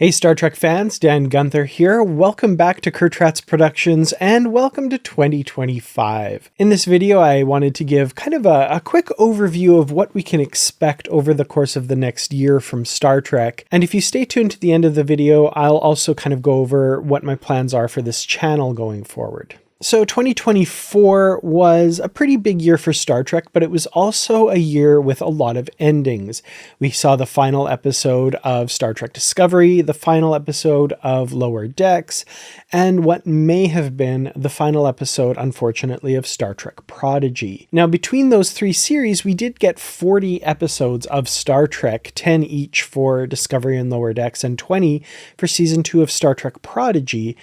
Hey Star Trek fans, Dan Gunther here. Welcome back to Kertrats Productions and welcome to 2025. In this video, I wanted to give kind of a quick overview of what we can expect over the course of the next year from Star Trek. And if you stay tuned to the end of the video, I'll also kind of go over what my plans are for this channel going forward. So 2024 was a pretty big year for Star Trek, but it was also a year with a lot of endings. We saw the final episode of Star Trek Discovery, the final episode of Lower Decks, and what may have been the final episode, unfortunately, of Star Trek Prodigy. Now, between those three series, we did get 40 episodes of Star Trek, 10 each for Discovery and Lower Decks, and 20 for Season 2 of Star Trek Prodigy.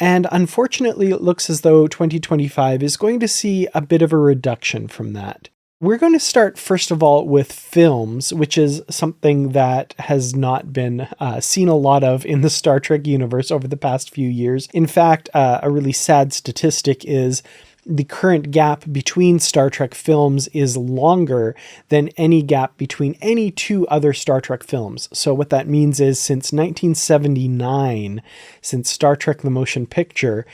And unfortunately, it looks as though 2025 is going to see a bit of a reduction from that. We're going to start, first of all, with films, which is something that has not been seen a lot of in the Star Trek universe over the past few years. In fact, a really sad statistic is the current gap between Star Trek films is longer than any gap between any two other Star Trek films. So what that means is since 1979, since Star Trek the Motion Picture,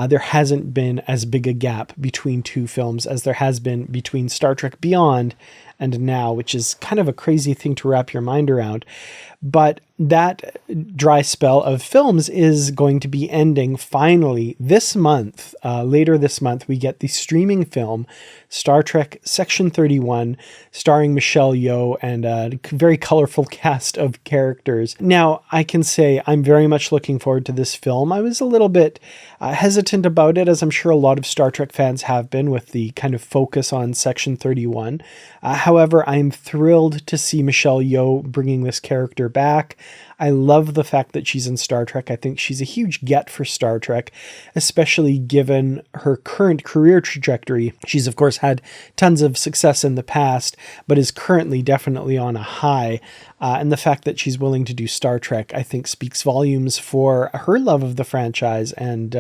there hasn't been as big a gap between two films as there has been between Star Trek Beyond and now, which is kind of a crazy thing to wrap your mind around. But that dry spell of films is going to be ending finally this month. Later this month, we get the streaming film Star Trek Section 31, starring Michelle Yeoh and a very colorful cast of characters. Now, I can say I'm very much looking forward to this film. I was a little bit hesitant about it, as I'm sure a lot of Star Trek fans have been, with the kind of focus on Section 31. However, I'm thrilled to see Michelle Yeoh bringing this character back. I love the fact that she's in Star Trek. I think she's a huge get for Star Trek, especially given her current career trajectory. She's, of course, had tons of success in the past, but is currently definitely on a high. And the fact that she's willing to do Star Trek, I think, speaks volumes for her love of the franchise and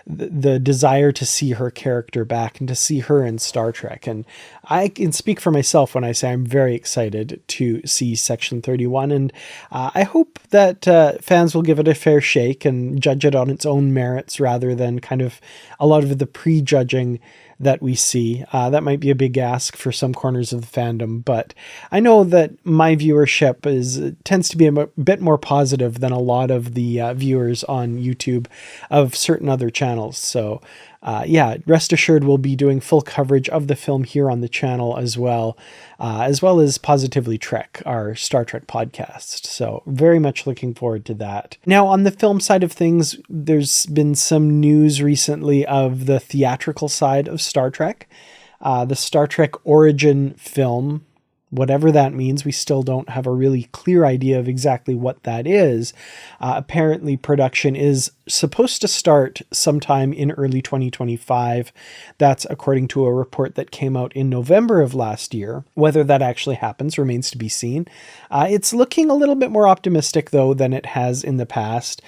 the desire to see her character back and to see her in Star Trek. And I can speak for myself when I say I'm very excited to see Section 31. And I hope that fans will give it a fair shake and judge it on its own merits rather than kind of a lot of the prejudging that we see. That might be a big ask for some corners of the fandom, but I know that my viewership tends to be a bit more positive than a lot of the viewers on YouTube of certain other channels. So yeah, rest assured we'll be doing full coverage of the film here on the channel as well as Positively Trek, our Star Trek podcast. So very much looking forward to that. Now, on the film side of things, there's been some news recently of the theatrical side of Star Trek. The Star Trek Origin film, whatever that means, we still don't have a really clear idea of exactly what that is. Apparently, production is supposed to start sometime in early 2025. That's according to a report that came out in November of last year. Whether that actually happens remains to be seen. It's looking a little bit more optimistic, though, than it has in the past.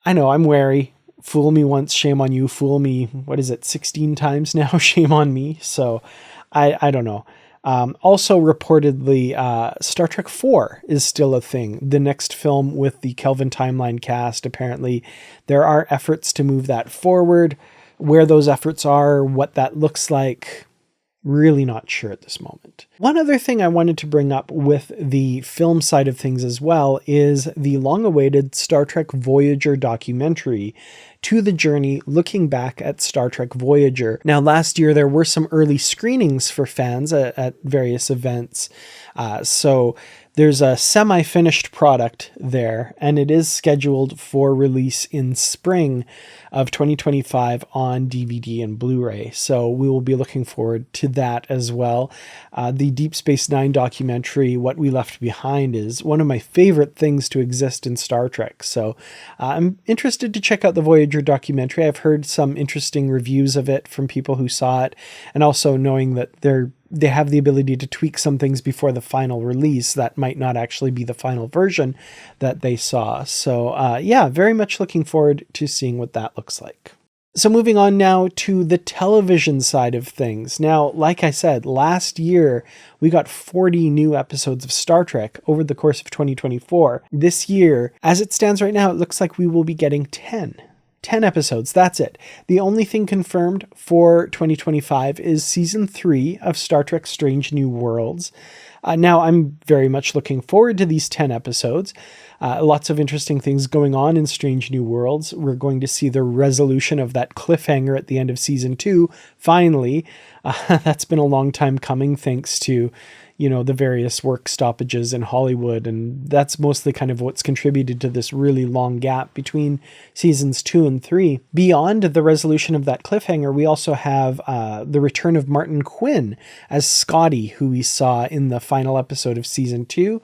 I know, I'm wary. Fool me once, shame on you. Fool me, 16 times now? Shame on me. So I don't know. Also reportedly, Star Trek 4 is still a thing. The next film with the Kelvin Timeline cast, apparently there are efforts to move that forward. Where those efforts are, what that looks like, really not sure at this moment. One other thing I wanted to bring up with the film side of things as well is the long-awaited Star Trek Voyager documentary, To the Journey, looking back at Star Trek Voyager. Now, last year there were some early screenings for fans at various events, so there's a semi-finished product there, and it is scheduled for release in spring of 2025 on DVD and Blu-ray. So we will be looking forward to that as well. The Deep Space Nine documentary, What We Left Behind, is one of my favorite things to exist in Star Trek. So I'm interested to check out the Voyager documentary. I've heard some interesting reviews of it from people who saw it, and also knowing that they have the ability to tweak some things before the final release that might not actually be the final version that they saw. So yeah, very much looking forward to seeing what that looks like. So moving on now to the television side of things. Now, like I said, last year we got 40 new episodes of Star Trek over the course of 2024. This year, as it stands right now, it looks like we will be getting 10. 10 episodes, that's it. The only thing confirmed for 2025 is season 3 of Star Trek Strange New Worlds. Now, I'm very much looking forward to these 10 episodes. Lots of interesting things going on in Strange New Worlds. We're going to see the resolution of that cliffhanger at the end of season 2. Finally, that's been a long time coming, thanks to, the various work stoppages in Hollywood. And that's mostly kind of what's contributed to this really long gap between seasons 2 and 3. Beyond the resolution of that cliffhanger, we also have the return of Martin Quinn as Scotty, who we saw in the final episode of season 2.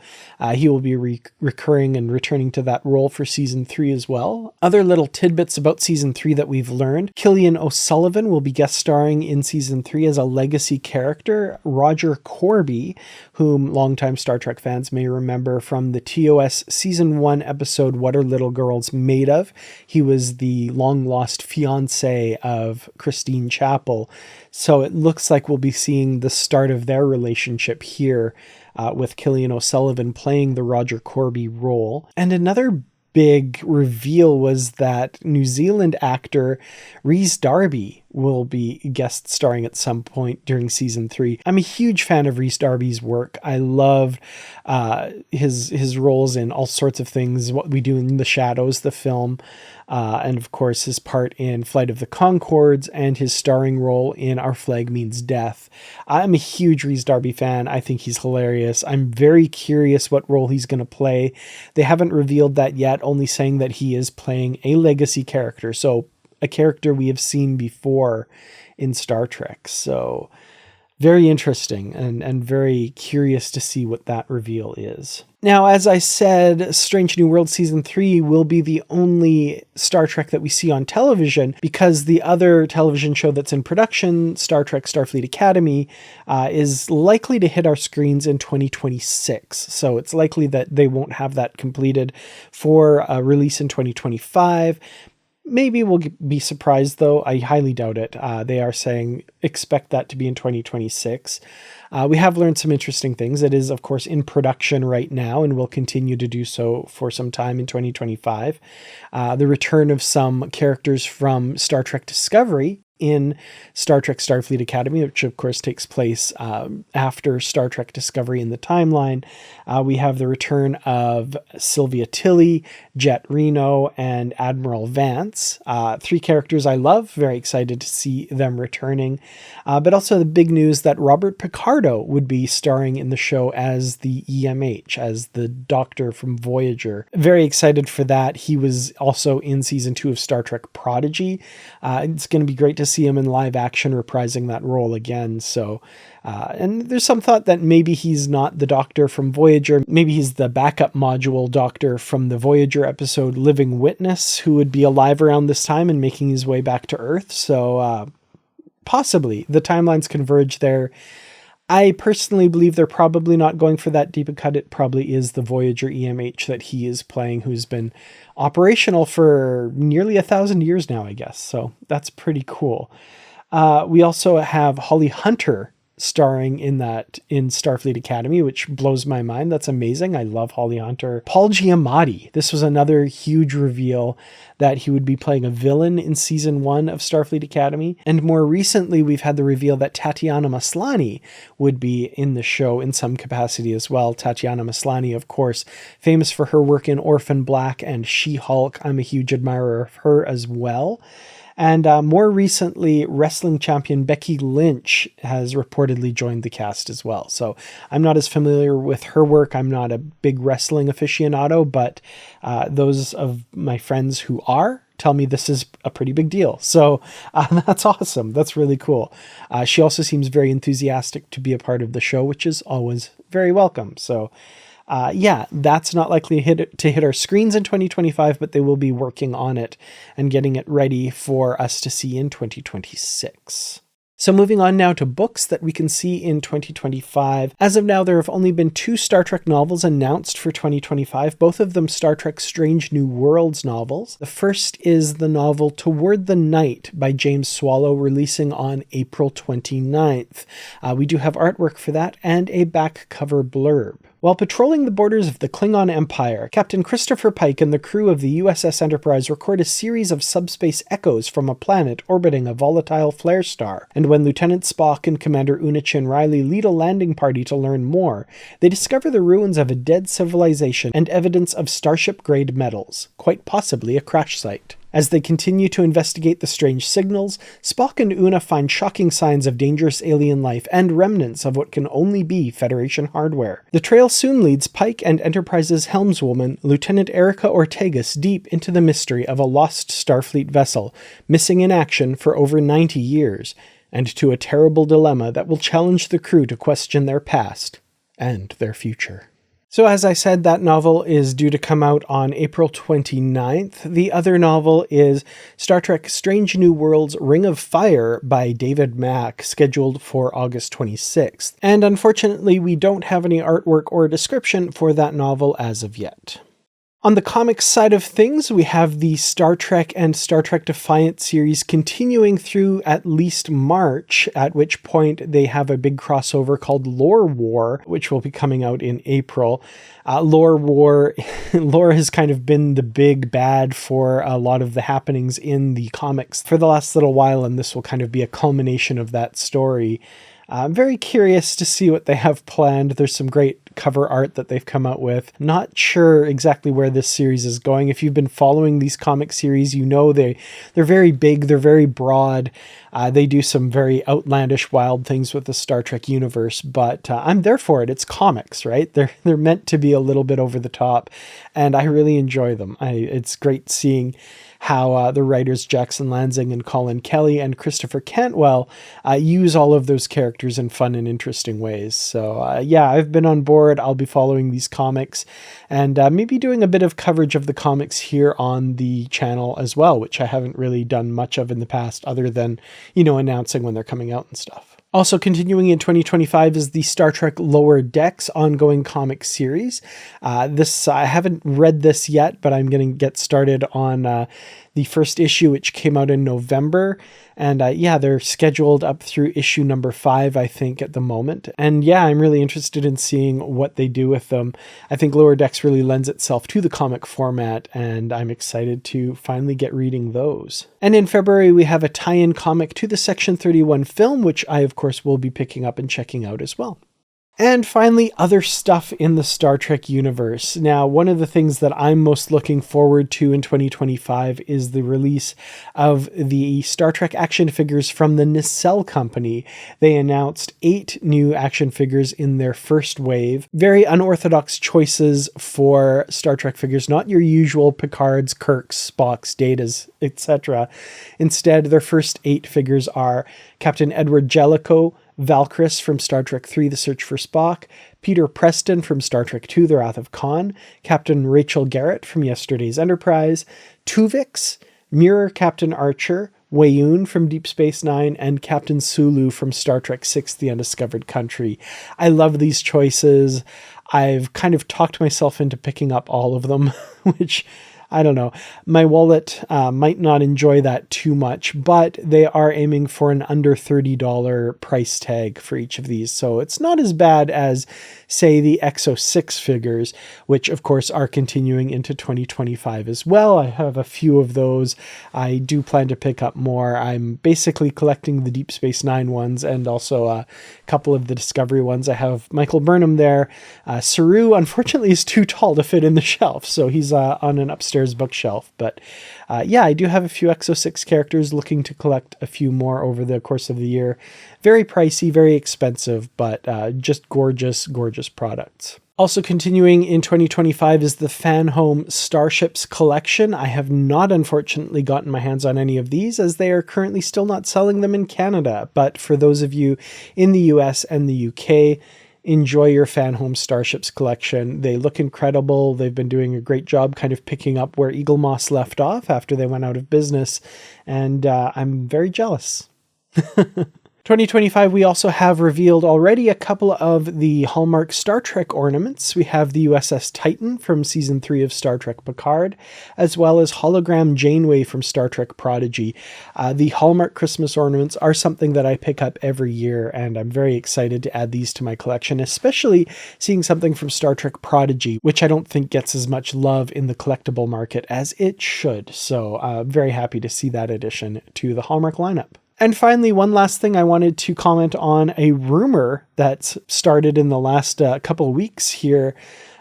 He will be recurring and returning to that role for season 3 as well. Other little tidbits about season 3 that we've learned. Killian O'Sullivan will be guest starring in season 3 as a legacy character. Roger Corby, whom longtime Star Trek fans may remember from the TOS season 1 episode What Are Little Girls Made Of? He was the long-lost fiancé of Christine Chapel. So it looks like we'll be seeing the start of their relationship here, with Killian O'Sullivan playing the Roger Corby role. And another big reveal was that New Zealand actor Rhys Darby will be guest starring at some point during season 3. I'm a huge fan of Rhys Darby's work. I loved his roles in all sorts of things, What We Do in the Shadows, the film, and of course his part in Flight of the Conchords and his starring role in Our Flag Means Death. I'm a huge Rhys Darby fan. I think he's hilarious. I'm very curious what role he's going to play. They haven't revealed that yet, only saying that he is playing a legacy character. So a character we have seen before in Star Trek. So very interesting and very curious to see what that reveal is. Now, as I said, Strange New World Season 3 will be the only Star Trek that we see on television, because the other television show that's in production, Star Trek Starfleet Academy, is likely to hit our screens in 2026. So it's likely that they won't have that completed for a release in 2025. Maybe we'll be surprised, though. I highly doubt it. They are saying expect that to be in 2026. We have learned some interesting things. It is, of course, in production right now and will continue to do so for some time in 2025. The return of some characters from Star Trek Discovery in Star Trek Starfleet Academy, which of course takes place after Star Trek Discovery in the timeline. We have the return of Sylvia Tilly, Jet Reno, and Admiral Vance. 3 characters I love. Very excited to see them returning. But also the big news that Robert Picardo would be starring in the show as the EMH, as the Doctor from Voyager. Very excited for that. He was also in season 2 of Star Trek Prodigy. It's going to be great to see him in live action reprising that role again. So, and there's some thought that maybe he's not the Doctor from Voyager. Maybe he's the backup module Doctor from the Voyager episode Living Witness, who would be alive around this time and making his way back to Earth. So, possibly the timelines converge there. I personally believe they're probably not going for that deep a cut. It probably is the Voyager EMH that he is playing, who's been operational for nearly 1,000 years now, I guess. So that's pretty cool. We also have Holly Hunter starring in Starfleet Academy, which blows my mind. That's amazing. I love Holly Hunter. Paul Giamatti. This was another huge reveal that he would be playing a villain in season 1 of Starfleet Academy. And more recently, we've had the reveal that Tatiana Maslany would be in the show in some capacity as well. Tatiana Maslany, of course, famous for her work in Orphan Black and She-Hulk. I'm a huge admirer of her as well. And more recently, wrestling champion Becky Lynch has reportedly joined the cast as well. So I'm not as familiar with her work. I'm not a big wrestling aficionado, but those of my friends who are tell me this is a pretty big deal. So that's awesome. That's really cool. She also seems very enthusiastic to be a part of the show, which is always very welcome. So yeah, that's not likely to hit our screens in 2025, but they will be working on it and getting it ready for us to see in 2026. So moving on now to books that we can see in 2025. As of now, there have only been 2 Star Trek novels announced for 2025, both of them Star Trek Strange New Worlds novels. The first is the novel Toward the Night by James Swallow, releasing on April 29th. We do have artwork for that and a back cover blurb. While patrolling the borders of the Klingon Empire, Captain Christopher Pike and the crew of the USS Enterprise record a series of subspace echoes from a planet orbiting a volatile flare star, and when Lieutenant Spock and Commander Una Chin Riley lead a landing party to learn more, they discover the ruins of a dead civilization and evidence of Starship-grade metals, quite possibly a crash site. As they continue to investigate the strange signals, Spock and Una find shocking signs of dangerous alien life and remnants of what can only be Federation hardware. The trail soon leads Pike and Enterprise's helmswoman, Lieutenant Erica Ortegas, deep into the mystery of a lost Starfleet vessel, missing in action for over 90 years, and to a terrible dilemma that will challenge the crew to question their past and their future. So as I said, that novel is due to come out on April 29th. The other novel is Star Trek Strange New Worlds Ring of Fire by David Mack, scheduled for August 26th. And unfortunately, we don't have any artwork or description for that novel as of yet. On the comics side of things, we have the Star Trek and Star Trek Defiant series continuing through at least March, at which point they have a big crossover called Lore War, which will be coming out in April. Lore War, Lore has kind of been the big bad for a lot of the happenings in the comics for the last little while, and this will kind of be a culmination of that story. I'm very curious to see what they have planned. There's some great cover art that they've come out with. Not sure exactly where this series is going. If you've been following these comic series, you know they're very big, they're very broad. They do some very outlandish, wild things with the Star Trek universe, but I'm there for it. It's comics, right? They're meant to be a little bit over the top, and I really enjoy them. It's great seeing how the writers Jackson Lansing and Colin Kelly and Christopher Cantwell use all of those characters in fun and interesting ways. So yeah, I've been on board. I'll be following these comics and maybe doing a bit of coverage of the comics here on the channel as well, which I haven't really done much of in the past other than, announcing when they're coming out and stuff. Also continuing in 2025 is the Star Trek Lower Decks ongoing comic series. I haven't read this yet, but I'm going to get started on the first issue, which came out in November. And they're scheduled up through issue number 5, I think, at the moment. And yeah, I'm really interested in seeing what they do with them. I think Lower Decks really lends itself to the comic format, and I'm excited to finally get reading those. And in February, we have a tie-in comic to the Section 31 film, which I, of course, will be picking up and checking out as well. And finally, other stuff in the Star Trek universe. Now, one of the things that I'm most looking forward to in 2025 is the release of the Star Trek action figures from the Nacelle Company. They announced 8 new action figures in their first wave. Very unorthodox choices for Star Trek figures, not your usual Picards, Kirks, Spocks, Datas, etc. Instead, their first 8 figures are Captain Edward Jellicoe, Valkyris from Star Trek III, The Search for Spock, Peter Preston from Star Trek II, The Wrath of Khan, Captain Rachel Garrett from Yesterday's Enterprise, Tuvix, Mirror Captain Archer, Weyoun from Deep Space Nine, and Captain Sulu from Star Trek VI, The Undiscovered Country. I love these choices. I've kind of talked myself into picking up all of them, which I don't know. My wallet might not enjoy that too much, but they are aiming for an under $30 price tag for each of these. So it's not as bad as, say, the XO6 figures, which of course are continuing into 2025 as well. I have a few of those. I do plan to pick up more. I'm basically collecting the Deep Space Nine ones and also a couple of the Discovery ones. I have Michael Burnham there. Saru, unfortunately, is too tall to fit in the shelf, so he's on an upstairs bookshelf. But I do have a few XO6 characters, looking to collect a few more over the course of the year. Very pricey, very expensive, but just gorgeous, gorgeous products. Also continuing in 2025 is the Fan Home Starships collection. I have not, unfortunately, gotten my hands on any of these, as they are currently still not selling them in Canada. But for those of you in the US and the UK, enjoy your Fan Home Starships collection. They look incredible. They've been doing a great job kind of picking up where Eagle Moss left off after they went out of business, and I'm very jealous. 2025, we also have revealed already a couple of the Hallmark Star Trek ornaments. We have the USS Titan from Season 3 of Star Trek Picard, as well as Hologram Janeway from Star Trek Prodigy. The Hallmark Christmas ornaments are something that I pick up every year, and I'm very excited to add these to my collection, especially seeing something from Star Trek Prodigy, which I don't think gets as much love in the collectible market as it should. So very happy to see that addition to the Hallmark lineup. And finally, one last thing I wanted to comment on, a rumor that's started in the last couple of weeks here.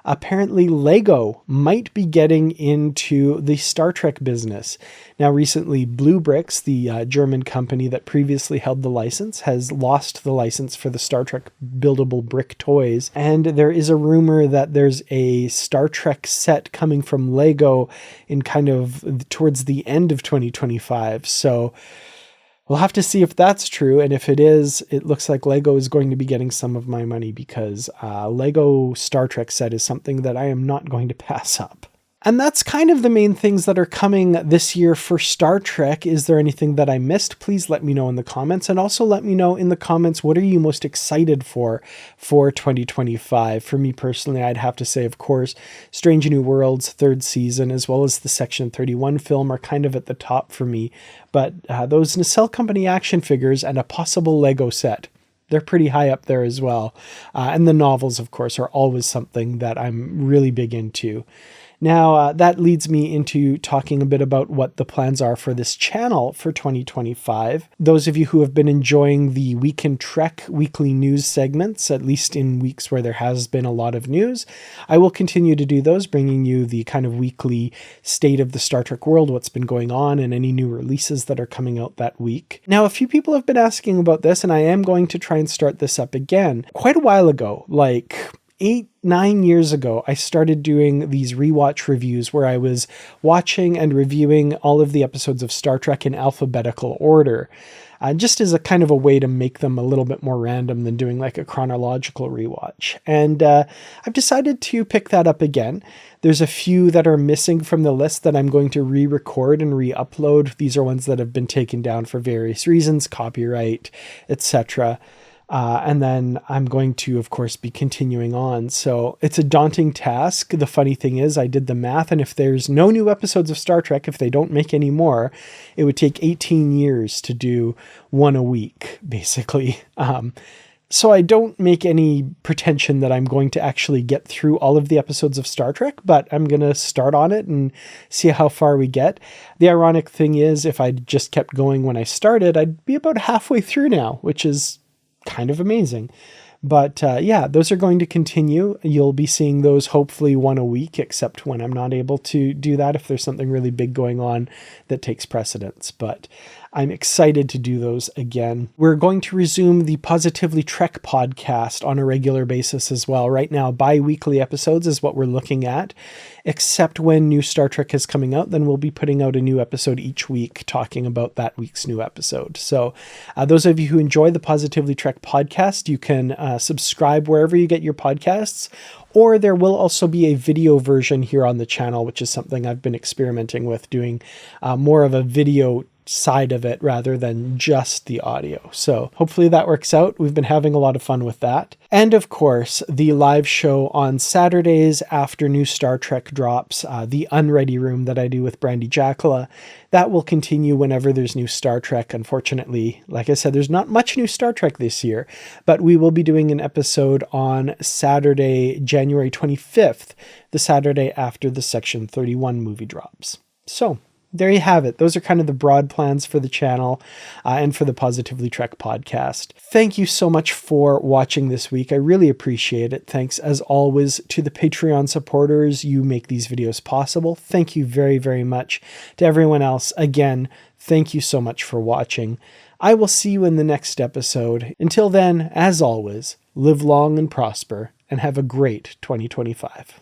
Apparently Lego might be getting into the Star Trek business. Now recently, Blue Bricks, the German company that previously held the license, has lost the license for the Star Trek buildable brick toys. And there is a rumor that there's a Star Trek set coming from Lego in kind of towards the end of 2025. So we'll have to see if that's true, and if it is, it looks like Lego is going to be getting some of my money because Lego Star Trek set is something that I am not going to pass up. And that's kind of the main things that are coming this year for Star Trek. Is there anything that I missed? Please let me know in the comments, and also let me know in the comments, what are you most excited for 2025? For me personally, I'd have to say, of course, Strange New Worlds third season, as well as the Section 31 film are kind of at the top for me. But those Nacelle Company action figures and a possible Lego set, they're pretty high up there as well. And the novels, of course, are always something that I'm really big into. Now, that leads me into talking a bit about what the plans are for this channel for 2025. Those of you who have been enjoying the Week in Trek weekly news segments, at least in weeks where there has been a lot of news, I will continue to do those, bringing you the kind of weekly state of the Star Trek world, what's been going on, and any new releases that are coming out that week. Now, a few people have been asking about this, and I am going to try and start this up again. Quite a while ago, like 8-9 years ago, I started doing these rewatch reviews where I was watching and reviewing all of the episodes of Star Trek in alphabetical order, just as a kind of a way to make them a little bit more random than doing like a chronological rewatch. And I've decided to pick that up again. There's a few that are missing from the list that I'm going to re-record and re-upload. These are ones that have been taken down for various reasons, copyright, etc. And then I'm going to, of course, be continuing on. So it's a daunting task. The funny thing is I did the math, and if there's no new episodes of Star Trek, if they don't make any more, it would take 18 years to do one a week, basically. So I don't make any pretension that I'm going to actually get through all of the episodes of Star Trek, but I'm going to start on it and see how far we get. The ironic thing is, if I just kept going when I started, I'd be about halfway through now, which is kind of amazing. But yeah, those are going to continue. You'll be seeing those hopefully one a week, except when I'm not able to do that, if there's something really big going on that takes precedence. But I'm excited to do those again. We're going to resume the Positively Trek podcast on a regular basis as well. Right now, bi-weekly episodes is what we're looking at, except when new Star Trek is coming out, then we'll be putting out a new episode each week talking about that week's new episode. So those of you who enjoy the Positively Trek podcast, you can subscribe wherever you get your podcasts, or there will also be a video version here on the channel, which is something I've been experimenting with, doing more of a video side of it rather than just the audio. So hopefully that works out. We've been having a lot of fun with that. And of course, the live show on Saturdays after new Star Trek drops, the Unready Room that I do with Brandy Jackala, that will continue whenever there's new Star Trek. Unfortunately, like I said, there's not much new Star Trek this year, but we will be doing an episode on Saturday, January 25th, the Saturday after the Section 31 movie drops. So there you have it. Those are kind of the broad plans for the channel and for the Positively Trek podcast. Thank you so much for watching this week. I really appreciate it. Thanks, as always, to the Patreon supporters. You make these videos possible. Thank you very, very much. To everyone else, again, thank you so much for watching. I will see you in the next episode. Until then, as always, live long and prosper, and have a great 2025.